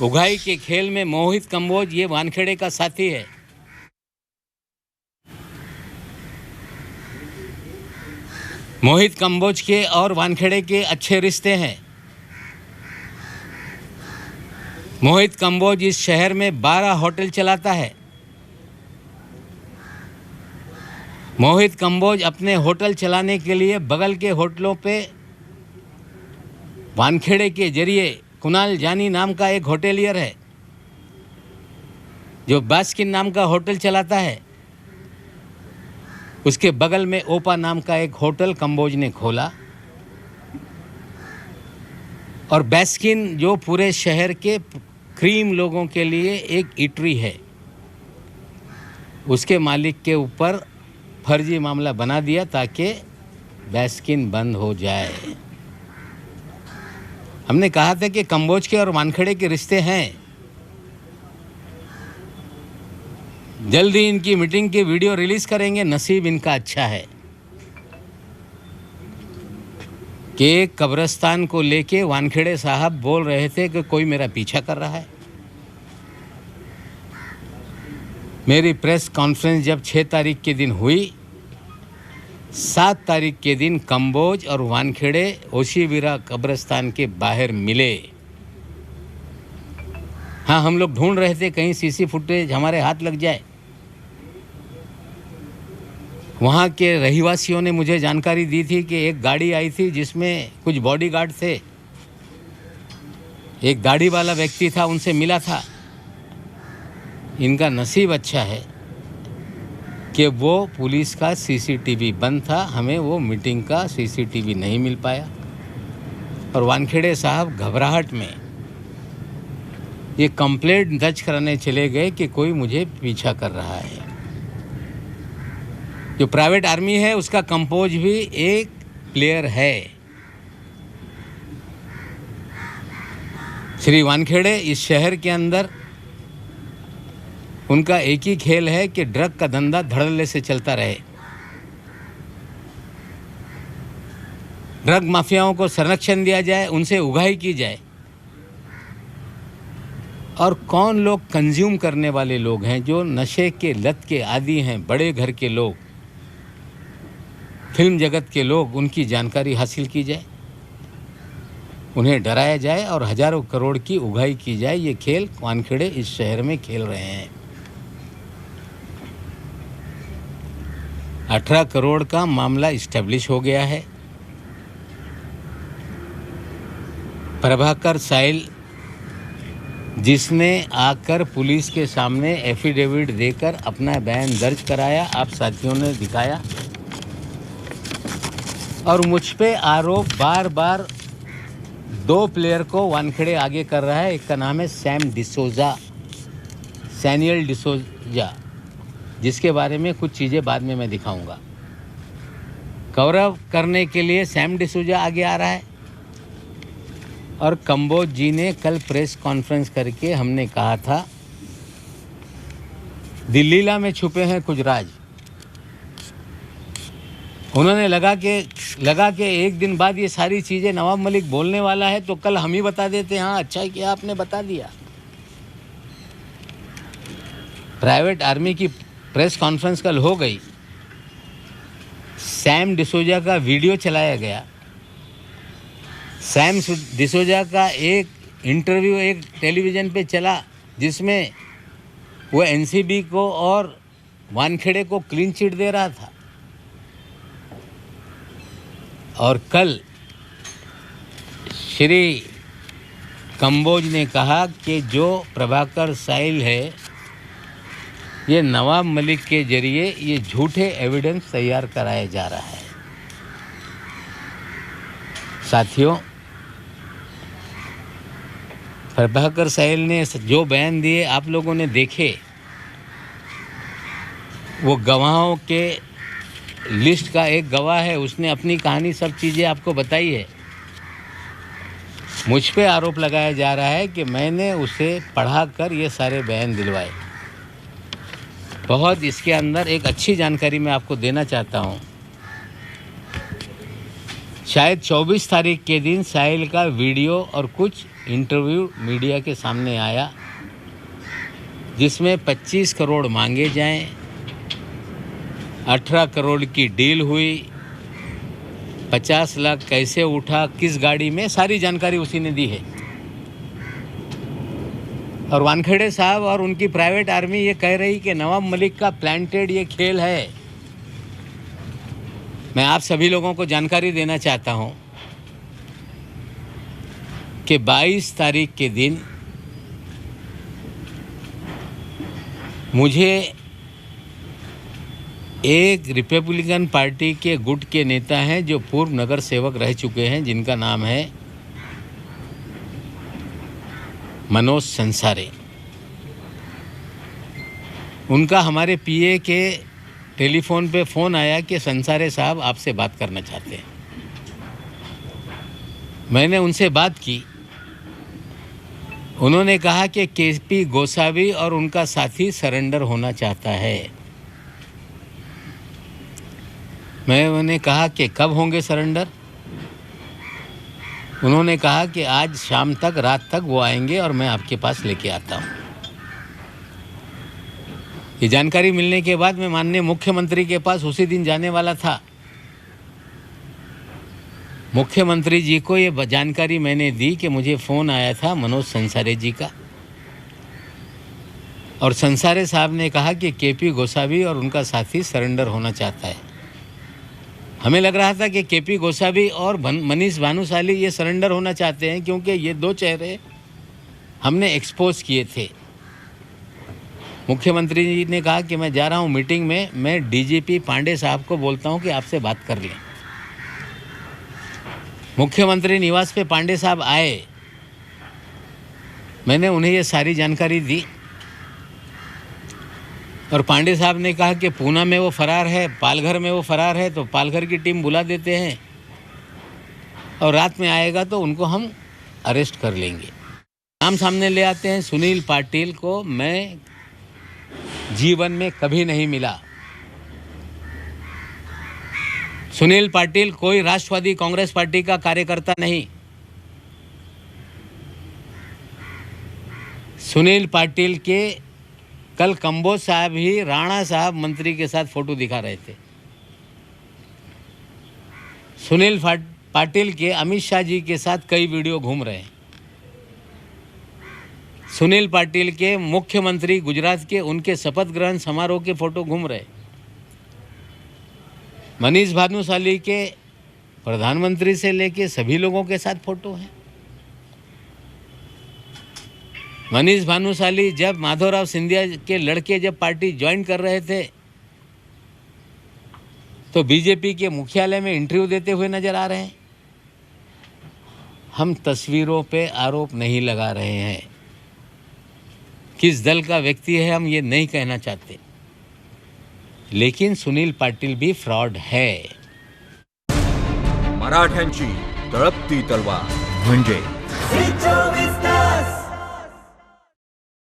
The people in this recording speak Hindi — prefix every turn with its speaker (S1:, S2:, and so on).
S1: उगाई के खेल में मोहित कंबोज ये वानखेड़े का साथी है। मोहित कंबोज के और वानखेड़े के अच्छे रिश्ते हैं। मोहित कंबोज इस शहर में 12 होटल चलाता है। मोहित कंबोज अपने होटल चलाने के लिए बगल के होटलों पे वानखेड़े के जरिए कुणाल जानी नाम का एक होटेलियर है जो बास्किन नाम का होटल चलाता है। उसके बगल में ओपा नाम का एक होटल कंबोज ने खोला और बास्किन जो पूरे शहर के क्रीम लोगों के लिए एक ईटरी है, उसके मालिक के ऊपर फर्जी मामला बना दिया ताकि बास्किन बंद हो जाए। हमने कहा था कि कंबोज के और वानखेड़े के रिश्ते हैं। जल्द ही इनकी मीटिंग की वीडियो रिलीज करेंगे। नसीब इनका अच्छा है कि एक कब्रिस्तान को लेके वानखेड़े साहब बोल रहे थे कि कोई मेरा पीछा कर रहा है। मेरी प्रेस कॉन्फ्रेंस जब 6 तारीख के दिन हुई, 7 तारीख के दिन कंबोज और वानखेड़े ओशीवीरा कब्रिस्तान के बाहर मिले। हाँ, हम लोग ढूंढ रहे थे कहीं सीसी फुटेज हमारे हाथ लग जाए। वहाँ के रहिवासियों ने मुझे जानकारी दी थी कि एक गाड़ी आई थी जिसमें कुछ बॉडीगार्ड थे। एक दाढ़ी वाला व्यक्ति था, उनसे मिला था। इनका नसीब अच्छा है कि वो पुलिस का सीसीटीवी बंद था, हमें वो मीटिंग का सीसीटीवी नहीं मिल पाया। और वानखेड़े साहब घबराहट में ये कंप्लेंट दर्ज कराने चले गए कि कोई मुझे पीछा कर रहा है। जो प्राइवेट आर्मी है उसका कंबोज भी एक प्लेयर है। श्री वानखेड़े इस शहर के अंदर उनका एक ही खेल है कि ड्रग का धंधा धड़ल्ले से चलता रहे। ड्रग माफियाओं को संरक्षण दिया जाए, उनसे उगाही की जाए। और कौन लोग कंज्यूम करने वाले लोग हैं, जो नशे के लत के आदी हैं, बड़े घर के लोग, फिल्म जगत के लोग, उनकी जानकारी हासिल की जाए, उन्हें डराया जाए और हजारों करोड़ की उगाही की जाए। ये खेल वानखेड़े इस शहर में खेल रहे हैं। 18 करोड़ का मामला इस्टेब्लिश हो गया है। प्रभाकर साइल, जिसने आकर पुलिस के सामने एफिडेविट देकर अपना बयान दर्ज कराया, आप साथियों ने दिखाया। और मुझ पे आरोप बार बार 2 प्लेयर को वानखेड़े आगे कर रहा है। एक का नाम है सैनियल डिसोजा, जिसके बारे में कुछ चीज़ें बाद में मैं दिखाऊंगा। कवर करने के लिए सैम डिसूजा आगे आ रहा है। और कंबोज जी ने कल प्रेस कॉन्फ्रेंस करके हमने कहा था दिल्लीला में छुपे हैं कुछ राज। उन्होंने लगा के एक दिन बाद ये सारी चीज़ें नवाब मलिक बोलने वाला है तो कल हम ही बता देते। हाँ, अच्छा ही किया आपने बता दिया। प्राइवेट आर्मी की प्रेस कॉन्फ्रेंस कल हो गई। सैम डिसोजा का वीडियो चलाया गया। सैम डिसोजा का एक इंटरव्यू एक टेलीविज़न पे चला जिसमें वो एनसीबी को और वानखेड़े को क्लीन चिट दे रहा था। और कल श्री कंबोज ने कहा कि जो प्रभाकर साइल है, ये नवाब मलिक के जरिए ये झूठे एविडेंस तैयार कराया जा रहा है। साथियों, प्रभाकर साइल ने जो बयान दिए आप लोगों ने देखे। वो गवाहों के लिस्ट का एक गवाह है, उसने अपनी कहानी सब चीज़ें आपको बताई है। मुझ पे आरोप लगाया जा रहा है कि मैंने उसे पढ़ाकर ये सारे बयान दिलवाए। बहुत इसके अंदर एक अच्छी जानकारी मैं आपको देना चाहता हूँ। शायद 24 तारीख के दिन साहिल का वीडियो और कुछ इंटरव्यू मीडिया के सामने आया जिसमें 25 करोड़ मांगे जाएं, 18 करोड़ की डील हुई, 50 लाख कैसे उठा, किस गाड़ी में, सारी जानकारी उसी ने दी है। और वानखेड़े साहब और उनकी प्राइवेट आर्मी ये कह रही कि नवाब मलिक का प्लांटेड ये खेल है। मैं आप सभी लोगों को जानकारी देना चाहता हूं कि 22 तारीख के दिन मुझे एक रिपब्लिकन पार्टी के गुट के नेता हैं जो पूर्व नगर सेवक रह चुके हैं, जिनका नाम है मनोज संसारे। उनका हमारे पीए के टेलीफोन पे फ़ोन आया कि संसारे साहब आपसे बात करना चाहते हैं। मैंने उनसे बात की। उन्होंने कहा कि केपी गोसावी और उनका साथी सरेंडर होना चाहता है। मैं उन्हें कहा कि कब होंगे सरेंडर। उन्होंने कहा कि आज शाम तक, रात तक वो आएंगे और मैं आपके पास लेके आता हूँ। ये जानकारी मिलने के बाद मैं माननीय मुख्यमंत्री के पास उसी दिन जाने वाला था। मुख्यमंत्री जी को ये जानकारी मैंने दी कि मुझे फ़ोन आया था मनोज संसारे जी का, और संसारे साहब ने कहा कि केपी गोसावी और उनका साथी सरेंडर होना चाहता है। हमें लग रहा था कि केपी गोसावी और मनीष भानुशाली ये सरेंडर होना चाहते हैं, क्योंकि ये दो चेहरे हमने एक्सपोज किए थे। मुख्यमंत्री जी ने कहा कि मैं जा रहा हूँ मीटिंग में, मैं डीजीपी पांडे साहब को बोलता हूँ कि आपसे बात कर लें। मुख्यमंत्री निवास पे पांडे साहब आए। मैंने उन्हें ये सारी जानकारी दी और पांडे साहब ने कहा कि पूना में वो फरार है, पालघर में वो फरार है, तो पालघर की टीम बुला देते हैं और रात में आएगा तो उनको हम अरेस्ट कर लेंगे। नाम सामने ले आते हैं। सुनील पाटिल को मैं जीवन में कभी नहीं मिला। सुनील पाटिल कोई राष्ट्रवादी कांग्रेस पार्टी का कार्यकर्ता नहीं। सुनील पाटिल के कल कंबोज साहब ही राणा साहब मंत्री के साथ फोटो दिखा रहे थे। सुनील पाटिल के अमित शाह जी के साथ कई वीडियो घूम रहे हैं। सुनील पाटिल के मुख्यमंत्री गुजरात के उनके शपथ ग्रहण समारोह के फोटो घूम रहे। मनीष भानुशाली के प्रधानमंत्री से लेके सभी लोगों के साथ फोटो हैं। मनीष भानुशाली जब माधवराव सिंधिया के लड़के जब पार्टी ज्वाइन कर रहे थे तो बीजेपी के मुख्यालय में इंटरव्यू देते हुए नजर आ रहे हैं। हम तस्वीरों पे आरोप नहीं लगा रहे हैं। किस दल का व्यक्ति है हम ये नहीं कहना चाहते, लेकिन सुनील पाटिल भी फ्रॉड है।
S2: मराठ्यांची तळपती तलवार म्हणजे